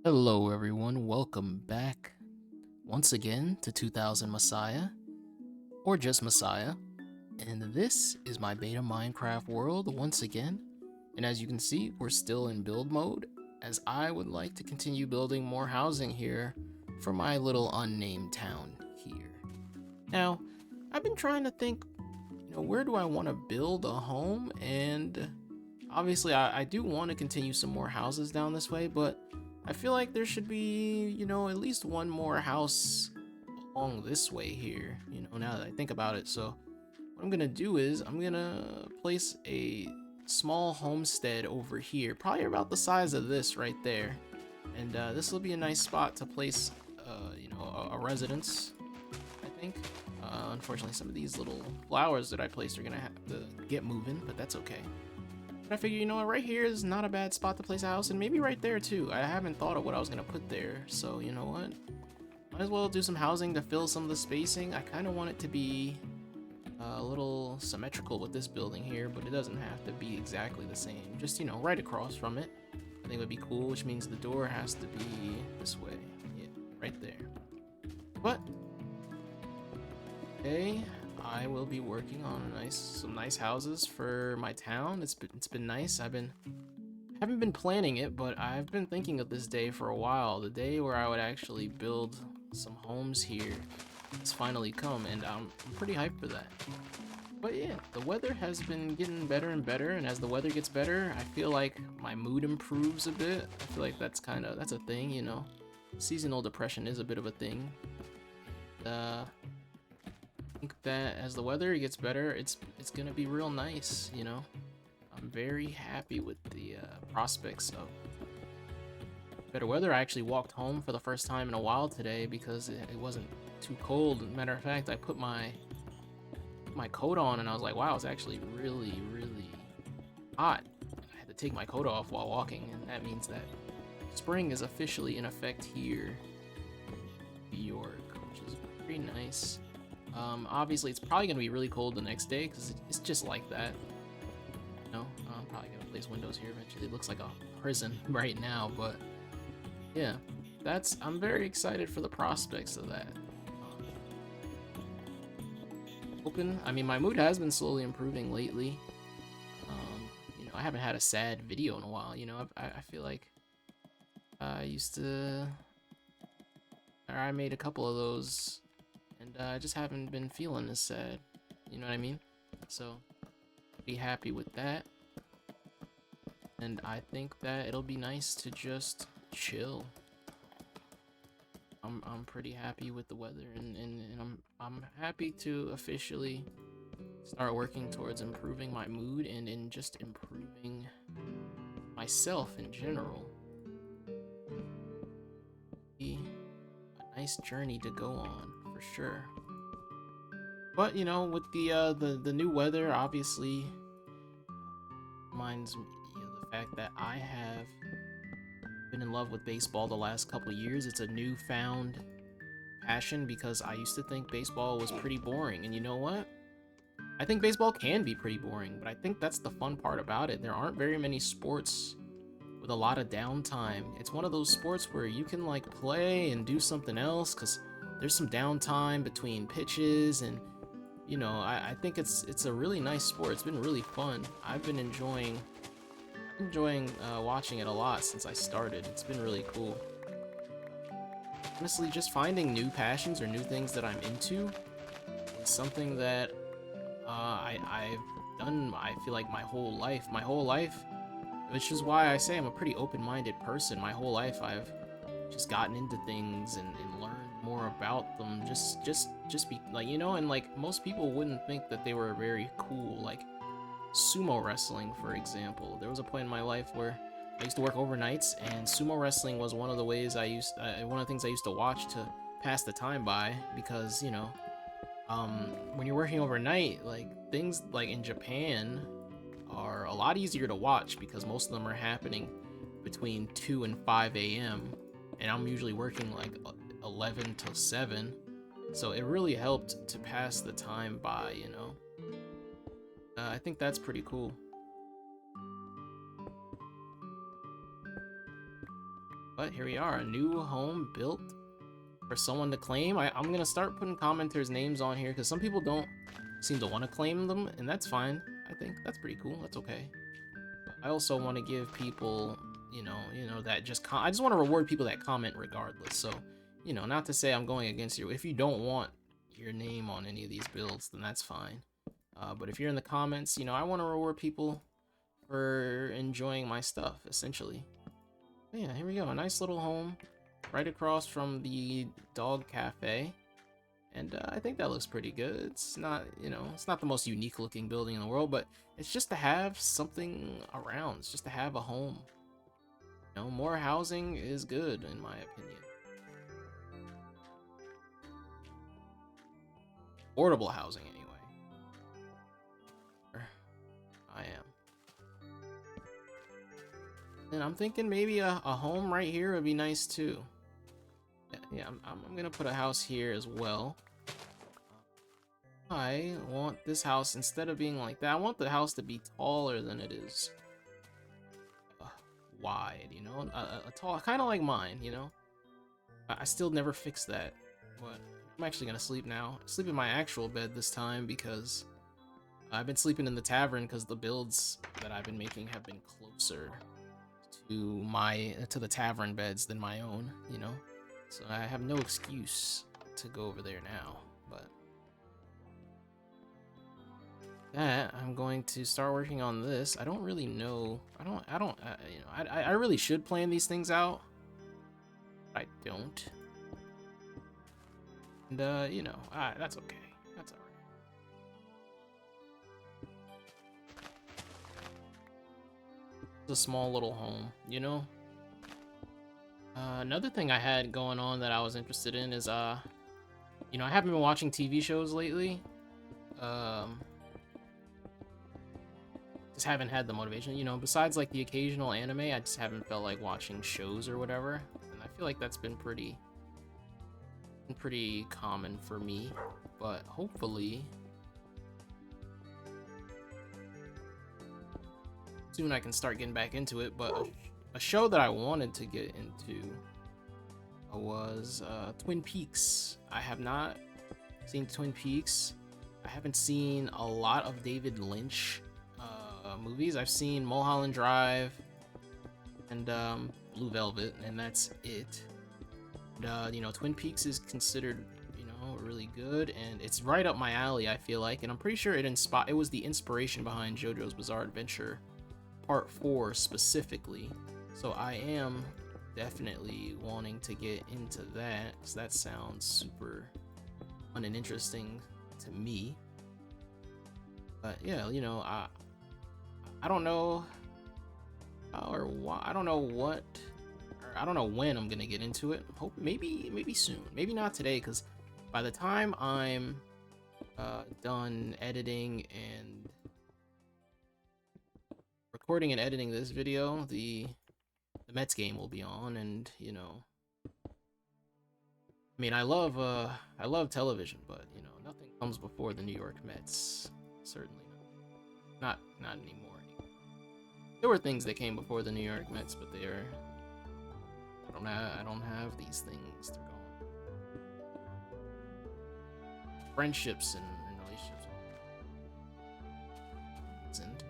Hello everyone, welcome back once again to 2000 Messiah, or just Messiah, and this is my beta Minecraft world once again, and as you can see, we're still in build mode, as I would like to continue building more housing here for my little unnamed town here. Now, I've been trying to think, where do I want to build a home, and obviously I do want to continue some more houses down this way, but I feel like there should be, at least one more house along this way here, now that I think about it. So what I'm gonna do is I'm gonna place a small homestead over here, probably about the size of this right there. And this will be a nice spot to place, a residence, I think. Unfortunately, some of these little flowers that I placed are gonna have to get moving, but that's okay. I figure, what, right here is not a bad spot to place a house, and maybe right there too. I haven't thought of what I was gonna put there, so you know what? Might as well do some housing to fill some of the spacing. I kind of want it to be a little symmetrical with this building here, but it doesn't have to be exactly the same. Just, right across from it, I think would be cool, which means the door has to be this way. Yeah, right there. But, okay. I will be working on some nice houses for my town. It's been nice. Haven't been planning it, but I've been thinking of this day for a while. The day where I would actually build some homes here has finally come, and I'm pretty hyped for that. But yeah, the weather has been getting better and better, and as the weather gets better, I feel like my mood improves a bit. I feel like that's a thing, Seasonal depression is a bit of a thing. I think that as the weather gets better, it's gonna be real nice, I'm very happy with the prospects of better weather. I actually walked home for the first time in a while today because it wasn't too cold. Matter of fact, I put my coat on and I was like, wow, it's actually really, really hot. I had to take my coat off while walking, and that means that spring is officially in effect here in New York, which is pretty nice. Obviously, it's probably going to be really cold the next day because it's just like that. I'm probably going to place windows here eventually. It looks like a prison right now, but yeah, I'm very excited for the prospects of that. My mood has been slowly improving lately. I haven't had a sad video in a while. I feel like I made a couple of those, and I just haven't been feeling as sad. You know what I mean? So, be happy with that. And I think that it'll be nice to just chill. I'm pretty happy with the weather, and I'm happy to officially start working towards improving my mood and in just improving myself in general. Be a nice journey to go on for sure. But with the new weather, obviously reminds me of the fact that I have been in love with baseball the last couple years. It's a newfound passion because I used to think baseball was pretty boring, and you know what? I think baseball can be pretty boring, but I think that's the fun part about it. There aren't very many sports with a lot of downtime. It's one of those sports where you can like play and do something else because there's some downtime between pitches, and I think it's a really nice sport. It's been really fun. I've been enjoying watching it a lot since I started. It's been really cool. Honestly, just finding new passions or new things that I'm into is something that I've done, I feel like my whole life, which is why I say I'm a pretty open-minded person. My whole life I've just gotten into things and learned more about them, just be like, and like most people wouldn't think that they were very cool, like sumo wrestling, for example. There was a point in my life where I used to work overnights, and sumo wrestling was one of the things I used to watch to pass the time by, because when you're working overnight, like things like in Japan are a lot easier to watch because most of them are happening between 2 and 5 a.m. and I'm usually working like 11 till 7, so it really helped to pass the time by. I think that's pretty cool. But here we are, a new home built for someone to claim. I'm gonna start putting commenters' names on here because some people don't seem to want to claim them, and that's fine. I think that's pretty cool. That's okay. But I also want to give people, that just I just want to reward people that comment regardless. So, not to say I'm going against you. If you don't want your name on any of these builds, then that's fine. But if you're in the comments, I want to reward people for enjoying my stuff, essentially. But yeah, here we go. A nice little home right across from the dog cafe. And I think that looks pretty good. It's not, it's not the most unique looking building in the world, but it's just to have something around. It's just to have a home. More housing is good, in my opinion. Affordable housing, anyway. I am. And I'm thinking maybe a home right here would be nice too. Yeah, I'm gonna put a house here as well. I want this house, instead of being like that, I want the house to be taller than it is wide, a tall, kind of like mine, I still never fixed that, but I'm actually gonna sleep now. Sleep in my actual bed this time because I've been sleeping in the tavern because the builds that I've been making have been closer to the tavern beds than my own, so I have no excuse to go over there now. But that I'm going to start working on this. I don't really know. I really should plan these things out. I don't. And that's okay. That's all right. It's a small little home, Another thing I had going on that I was interested in is I haven't been watching TV shows lately. Just haven't had the motivation, besides like the occasional anime, I just haven't felt like watching shows or whatever. And I feel like that's been pretty common for me, but hopefully soon I can start getting back into it. But a show that I wanted to get into was Twin Peaks. I have not seen Twin Peaks. I haven't seen a lot of David Lynch movies. I've seen Mulholland Drive and Blue Velvet, and that's it. And, Twin Peaks is considered, really good, and it's right up my alley, I feel like. And I'm pretty sure it was the inspiration behind JoJo's Bizarre Adventure Part 4 specifically. So I am definitely wanting to get into that, because that sounds super fun and interesting to me. But yeah, I don't know how or why. I don't know what, or I don't know when I'm gonna get into it. Hope maybe soon. Maybe not today, because by the time I'm done editing and recording and editing this video, the Mets game will be on, and I love television, but nothing comes before the New York Mets. Certainly not anymore. There were things that came before the New York Mets, but I don't have these things to go on. Friendships and relationships and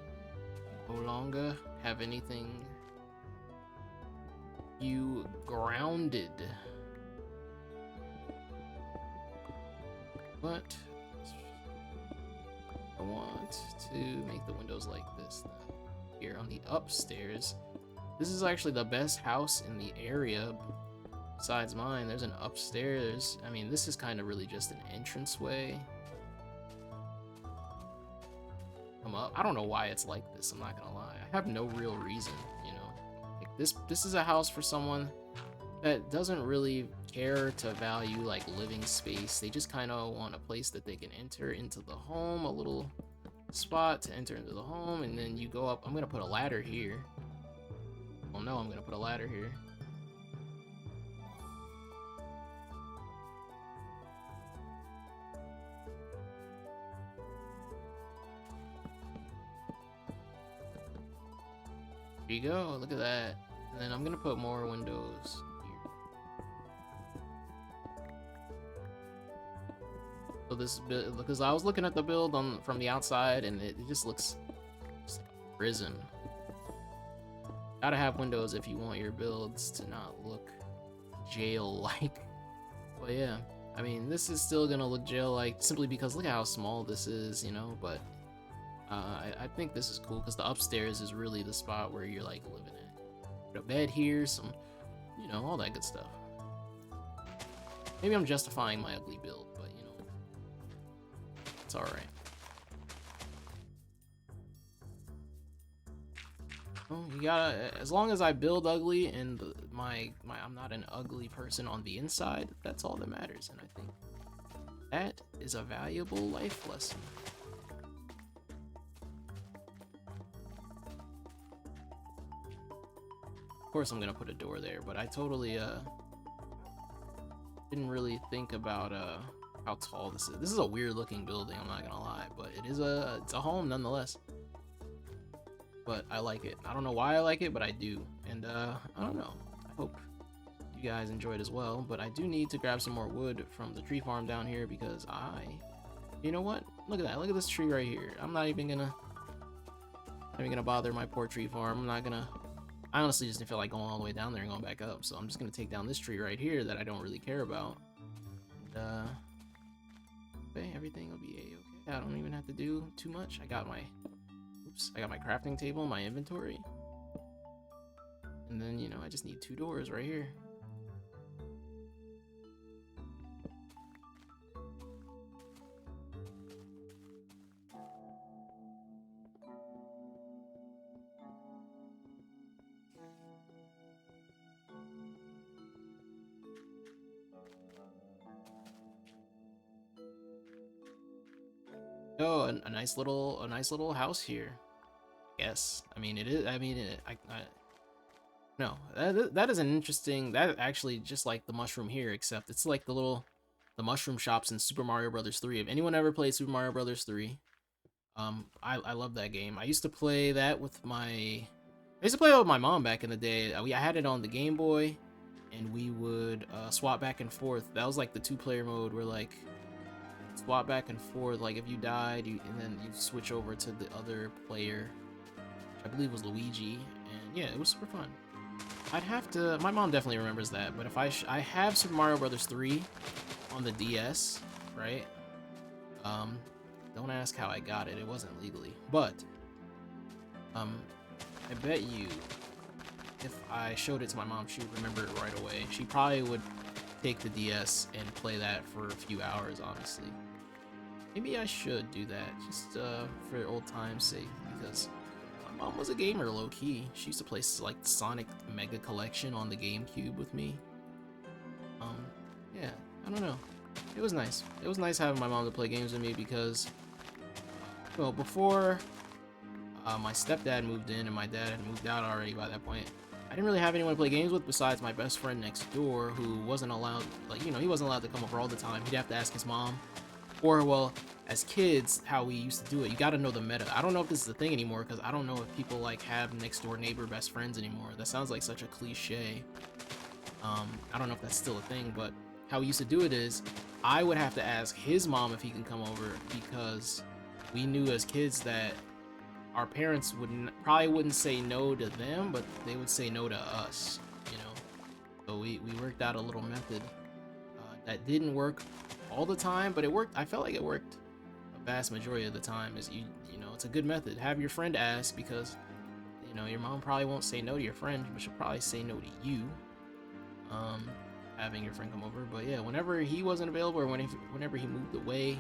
no longer have anything you grounded. But I want to make the windows like this. Here on the upstairs, this is actually the best house in the area besides mine. There's an upstairs. This is kind of really just an entranceway. Come up. I don't know why it's like this, I'm not gonna lie. I have no real reason, like this is a house for someone that doesn't really care to value like living space. They just kind of want a place that they can enter into the home, a little spot to enter into the home, and then you go up. I'm gonna put a ladder here. Well, no, I'm gonna put a ladder here. There you go. Look at that. And then I'm gonna put more windows here. So this build, because I was looking at the build from the outside, and it just looks just like a prison. Gotta have windows if you want your builds to not look jail-like. But yeah, I mean, this is still gonna look jail-like simply because look at how small this is, you know. But I think this is cool because the upstairs is really the spot where you're like living at. Put a bed here, some, you know, all that good stuff. Maybe I'm justifying my ugly build, but you know, it's all right. Well, you gotta, as long as I build ugly and I'm not an ugly person on the inside, that's all that matters, and I think that is a valuable life lesson. Of course I'm gonna put a door there, but I totally didn't really think about how tall this is. This is a weird looking building, I'm not gonna lie, but it's a home nonetheless. But I like it. I don't know why I like it, but I do. And I don't know. I hope you guys enjoyed as well. But I do need to grab some more wood from the tree farm down here because you know what? Look at that. Look at this tree right here. I'm not even gonna bother my poor tree farm. I honestly just didn't feel like going all the way down there and going back up. So I'm just gonna take down this tree right here that I don't really care about. And okay, everything will be a-okay. I don't even have to do too much. I got my crafting table in my inventory. And then, you know, I just need 2 doors right here. Oh, a nice little house here. Yes, I mean it is. I mean, no, that is an interesting. That actually just like the mushroom here, except it's like the mushroom shops in Super Mario Brothers 3. If anyone ever played Super Mario Brothers 3, I love that game. I used to play that with I used to play it with my mom back in the day. I had it on the Game Boy, and we would swap back and forth. That was like the 2-player mode where like swap back and forth. Like if you died, and then you switch over to the other player. I believe was Luigi, and yeah, it was super fun. I'd have to. My mom definitely remembers that, but if I have Super Mario Brothers 3 on the DS, right? Don't ask how I got it. It wasn't legally, but I bet you if I showed it to my mom, she would remember it right away. She probably would take the DS and play that for a few hours, honestly. Maybe I should do that just for old time's sake, because mom was a gamer, low-key. She used to play like Sonic Mega Collection on the GameCube with me. Yeah, I don't know. It was nice. It was nice having my mom to play games with me because, well, before my stepdad moved in and my dad had moved out already by that point, I didn't really have anyone to play games with besides my best friend next door, who wasn't allowed, like, you know, he wasn't allowed to come over all the time. He'd have to ask his mom. Or, well, as kids, how we used to do it, you gotta know the meta. I don't know if this is a thing anymore, because I don't know if people, like, have next-door neighbor best friends anymore. That sounds like such a cliche. I don't know if that's still a thing, but how we used to do it is, I would have to ask his mom if he can come over, because we knew as kids that our parents probably wouldn't say no to them, but they would say no to us, you know? So we worked out a little method that didn't work all the time, but it worked. I felt like it worked a vast majority of the time. Is you know, it's a good method. Have your friend ask, because you know your mom probably won't say no to your friend, but she'll probably say no to you. Having your friend come over. But yeah, whenever he wasn't available, or whenever he moved away,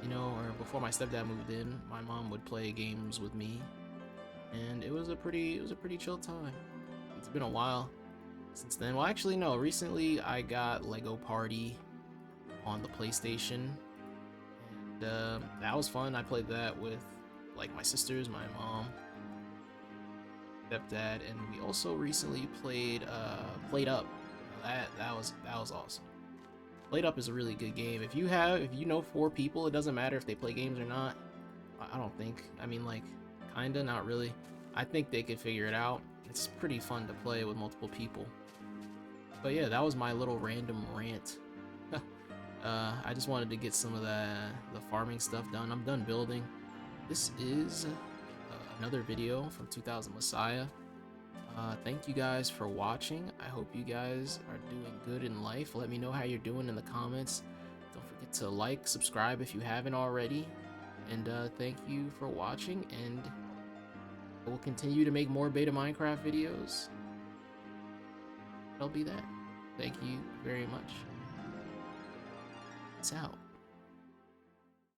you know, or before my stepdad moved in, my mom would play games with me, and it was a pretty chill time. It's been a while since then. Well, actually, no. Recently, I got Lego Party on the PlayStation, and that was fun. I played that with like my sisters, my mom, stepdad, and we also recently played Up. That was awesome. Played Up is a really good game. If you know 4 people, it doesn't matter if they play games or not. I don't think. I mean, like, kinda, not really. I think they could figure it out. It's pretty fun to play with multiple people. But yeah, that was my little random rant. I just wanted to get some of the farming stuff done. I'm done building. This is another video from 2000 Messiah. Thank you guys for watching. I hope you guys are doing good in life. Let me know how you're doing in the comments. Don't forget to like, subscribe if you haven't already. And thank you for watching, and I will continue to make more beta Minecraft videos. That'll be that. Thank you very much. Peace out.